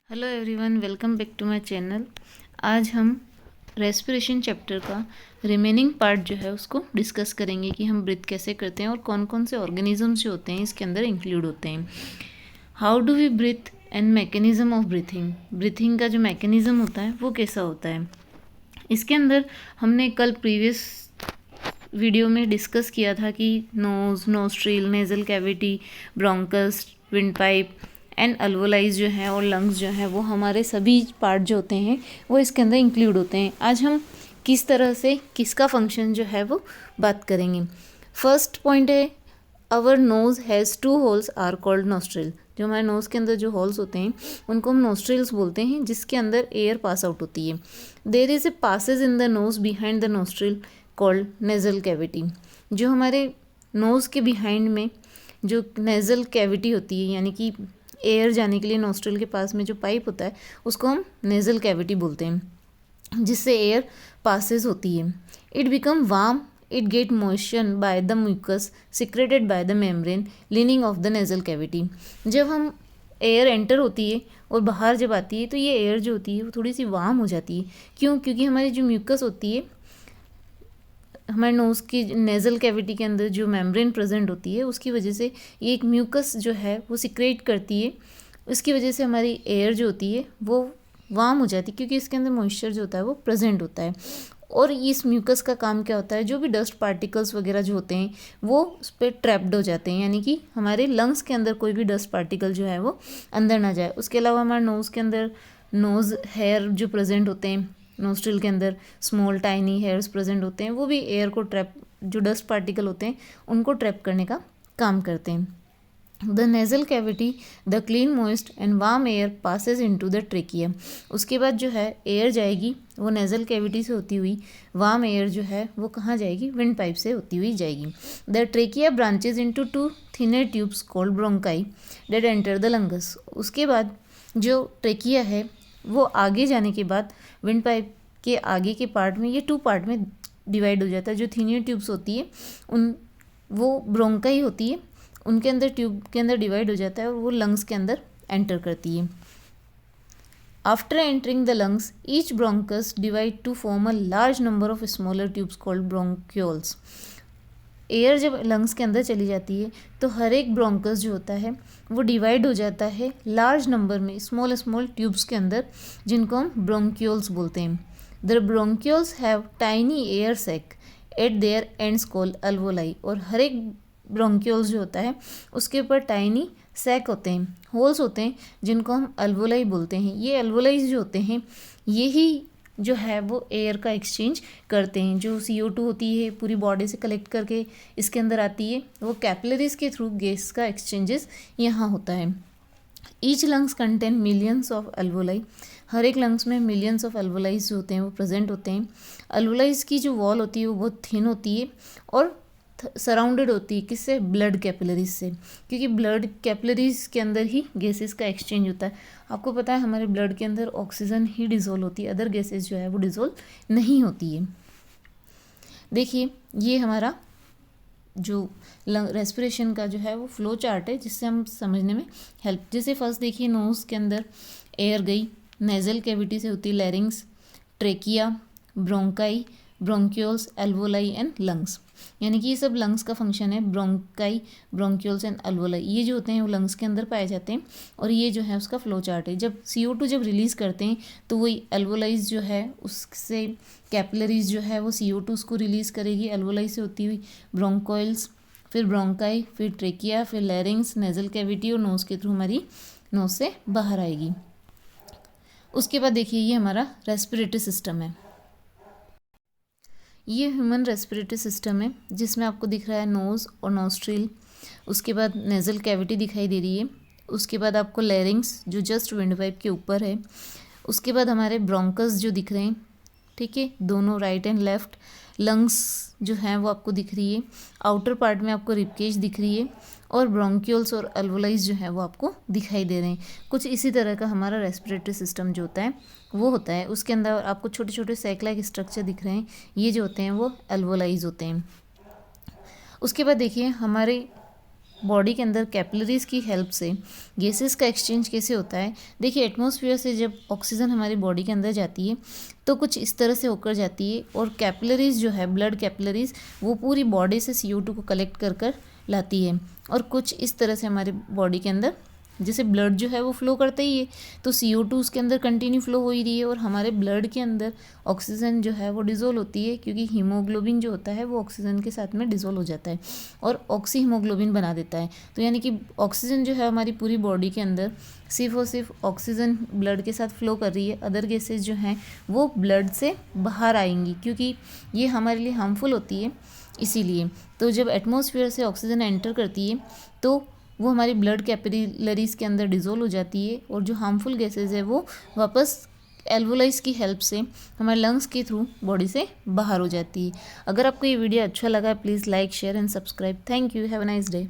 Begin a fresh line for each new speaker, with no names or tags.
Hello everyone, welcome back to my channel. आज हम respiration chapter का रिमेनिंग पार्ट जो है उसको डिस्कस करेंगे कि हम ब्रीथ कैसे करते हैं और कौन कौन से ऑर्गेनिजम्स जो होते हैं इसके अंदर इंक्लूड होते हैं। How do we breathe and mechanism of breathing. Breathing का जो मैकेनिज्म होता है वो कैसा होता है, इसके अंदर हमने कल प्रीवियस वीडियो में डिस्कस किया था कि nose, nostril, nasal cavity, bronchus, windpipe and alveoli जो है और लंग्स जो है वो हमारे सभी पार्ट जो होते हैं वो इसके अंदर इंक्लूड होते हैं। आज हम किस तरह से किसका फंक्शन जो है वो बात करेंगे। फर्स्ट पॉइंट है, our nose has 2 holes are called nostril. जो हमारे नोज़ के अंदर जो होल्स होते हैं उनको हम नोस्ट्रिल्स बोलते हैं, जिसके अंदर एयर पास आउट होती है। There is a passage in the nose behind the nostril called nasal cavity. जो हमारे नोज़ के बिहाइंड में जो नेज़ल कैविटी होती है, यानी कि एयर जाने के लिए नोस्ट्रिल के पास में जो पाइप होता है उसको हम नेज़ल कैविटी बोलते हैं, जिससे एयर पासेस होती है। It become warm, it get motion by the mucus secreted by the membrane lining of the nasal cavity. जब हम एयर एंटर होती है और बाहर जब आती है तो ये एयर जो होती है वो थोड़ी सी वार्म हो जाती है। क्यों? क्योंकि हमारी जो म्यूकस होती है, हमारे नोज़ की नेज़ल कैविटी के अंदर जो मेम्ब्रेन प्रेजेंट होती है उसकी वजह से ये एक म्यूकस जो है वो सिक्रेट करती है। उसकी वजह से हमारी एयर जो होती है वो वार्म हो जाती है, क्योंकि इसके अंदर मॉइस्चर जो होता है वो प्रेजेंट होता है। और इस म्यूकस का काम क्या होता है, जो भी डस्ट पार्टिकल्स वगैरह जो होते हैं वो उस पर ट्रैप्ड हो जाते हैं, यानी कि हमारे लंग्स के अंदर कोई भी डस्ट पार्टिकल जो है वो अंदर ना जाए। उसके अलावा हमारे नोज़ के अंदर नोज़ हेयर जो प्रेजेंट होते हैं, नोस्ट्रिल के अंदर स्मॉल टाइनी हेयर्स प्रेजेंट होते हैं, वो भी एयर को ट्रैप, जो डस्ट पार्टिकल होते हैं उनको ट्रैप करने का काम करते हैं। The nasal cavity, the clean moist and warm air passes into the trachea. उसके बाद जो है एयर जाएगी वो नेज़ल कैविटी से होती हुई, वार्म एयर जो है वो कहाँ जाएगी, विंड पाइप से होती हुई जाएगी। The trachea branches into 2 thinner tubes called bronchi that enter the lungs. उसके बाद जो ट्रेकिया है वो आगे जाने के बाद विंड पाइप के आगे के पार्ट में ये 2 पार्ट में डिवाइड हो जाता है। जो थिनियर ट्यूब्स होती है उन वो ब्रोंकाई होती है, उनके अंदर ट्यूब के अंदर डिवाइड हो जाता है और वो लंग्स के अंदर एंटर करती है। After entering the lungs each bronchus divide two form a large number of smaller tubes called bronchioles. Air जब लंग्स के अंदर चली जाती है तो हर एक ब्रोंकस जो होता है वो डिवाइड हो जाता है लार्ज नंबर में स्मॉल स्मॉल ट्यूब्स के अंदर, जिनको हम ब्रोंक्यूल्स बोलते हैं। The bronchioles have tiny air sac at their ends called alveoli. और हर एक ब्रोंक्यूल्स जो होता है उसके ऊपर टाइनी सैक होते हैं, होल्स होते हैं, जिनको हम अल्वोलाई बोलते हैं। ये अल्वोलाई जो होते हैं यही जो है वो एयर का एक्सचेंज करते हैं। जो CO2 होती है पूरी बॉडी से कलेक्ट करके इसके अंदर आती है, वो कैपिलरीज के थ्रू गैस का एक्सचेंजेस यहाँ होता है। Each lungs contain millions of alveoli. हर एक लंग्स में मिलियंस ऑफ अल्वोलाइज जो होते हैं वो प्रेजेंट होते हैं। अल्वोलाइज की जो वॉल होती है वो बहुत थिन होती है और सराउंडेड होती है किससे, ब्लड कैपिलरीज से, क्योंकि ब्लड कैपिलरीज के अंदर ही गैसेस का एक्सचेंज होता है। आपको पता है हमारे ब्लड के अंदर ऑक्सीजन ही डिजोल्व होती है, अदर गैसेस जो है वो डिजोल्व नहीं होती है। देखिए ये हमारा जो रेस्पिरेशन का जो है वो फ्लो चार्ट है, जिससे हम समझने में हेल्प। जैसे फर्स्ट देखिए, नोज़ के अंदर एयर गई, नेज़ल कैविटी से होती लैरिंग्स, trachea, bronchi, bronchioles, alveoli and lungs. यानी कि ये सब लंग्स का फंक्शन है। ब्रोंकाई, ब्रोंक्यूल्स एंड अल्वोलाई ये जो होते हैं वो लंग्स के अंदर पाए जाते हैं, और ये जो है उसका फ्लो चार्ट है। जब CO2 जब रिलीज़ करते हैं तो वही अल्वोलाइज जो है उससे कैपिलरीज जो है वो CO2 उसको रिलीज़ करेगी, अल्वोलाई से होती हुई ब्रोंकोइल्स, फिर ब्रोंकाई, फिर ट्रेकिया, फिर लैरिंग्स, नेज़ल कैविटी और नोज़ के थ्रू हमारी नोज़ से बाहर आएगी। उसके बाद देखिए ये हमारा रेस्पिरेटरी सिस्टम है। ये ह्यूमन रेस्पिरेटरी सिस्टम है, जिसमें आपको दिख रहा है नोज़ और नोस्ट्रिल, उसके बाद नेज़ल कैविटी दिखाई दे रही है, उसके बाद आपको लैरिंग्स जो जस्ट विंड पाइप के ऊपर है, उसके बाद हमारे ब्रोंकस जो दिख रहे हैं, ठीक है, दोनों राइट एंड लेफ्ट। लंग्स जो हैं वो आपको दिख रही है, आउटर पार्ट में आपको रिबकेज दिख रही है, और ब्रोंक्यूल्स और अल्वोलाइज जो है वो आपको दिखाई दे रहे हैं। कुछ इसी तरह का हमारा रेस्पिरेटरी सिस्टम जो होता है वो होता है। उसके अंदर आपको छोटे छोटे सैक लाइक स्ट्रक्चर दिख रहे हैं, ये जो होते हैं वो अल्वोलाइज होते हैं। उसके बाद देखिए हमारे बॉडी के अंदर कैपिलरीज की हेल्प से गैसेस का एक्सचेंज कैसे होता है। देखिए, एटमॉस्फेयर से जब ऑक्सीजन हमारी बॉडी के अंदर जाती है तो कुछ इस तरह से होकर जाती है, और कैपिलरीज जो है, ब्लड कैपिलरीज, वो पूरी बॉडी से CO2 को कलेक्ट कर कर लाती है, और कुछ इस तरह से हमारी बॉडी के अंदर, जैसे ब्लड जो है वो फ्लो करता ही है, तो CO2 उसके अंदर कंटिन्यू फ्लो हो ही रही है, और हमारे ब्लड के अंदर ऑक्सीजन जो है वो डिज़ोल्व होती है, क्योंकि हीमोग्लोबिन जो होता है वो ऑक्सीजन के साथ में डिज़ोल्व हो जाता है और ऑक्सी हीमोग्लोबिन बना देता है। तो यानी कि ऑक्सीजन जो है हमारी पूरी बॉडी के अंदर सिर्फ और सिर्फ ऑक्सीजन ब्लड के साथ फ्लो कर रही है, अदर गैसेज जो हैं वो ब्लड से बाहर आएंगी, क्योंकि ये हमारे लिए हार्मफुल होती है इसीलिए। तो जब एटमॉस्फेयर से ऑक्सीजन एंटर करती है तो वो हमारी ब्लड कैपिलरीज के अंदर डिज़ोल्व हो जाती है, और जो हार्मफुल गैसेज है वो वापस एल्वोलाइज की हेल्प से हमारे लंग्स के थ्रू बॉडी से बाहर हो जाती है। अगर आपको ये वीडियो अच्छा लगा, please like, share and subscribe. Thank you. Have a nice day.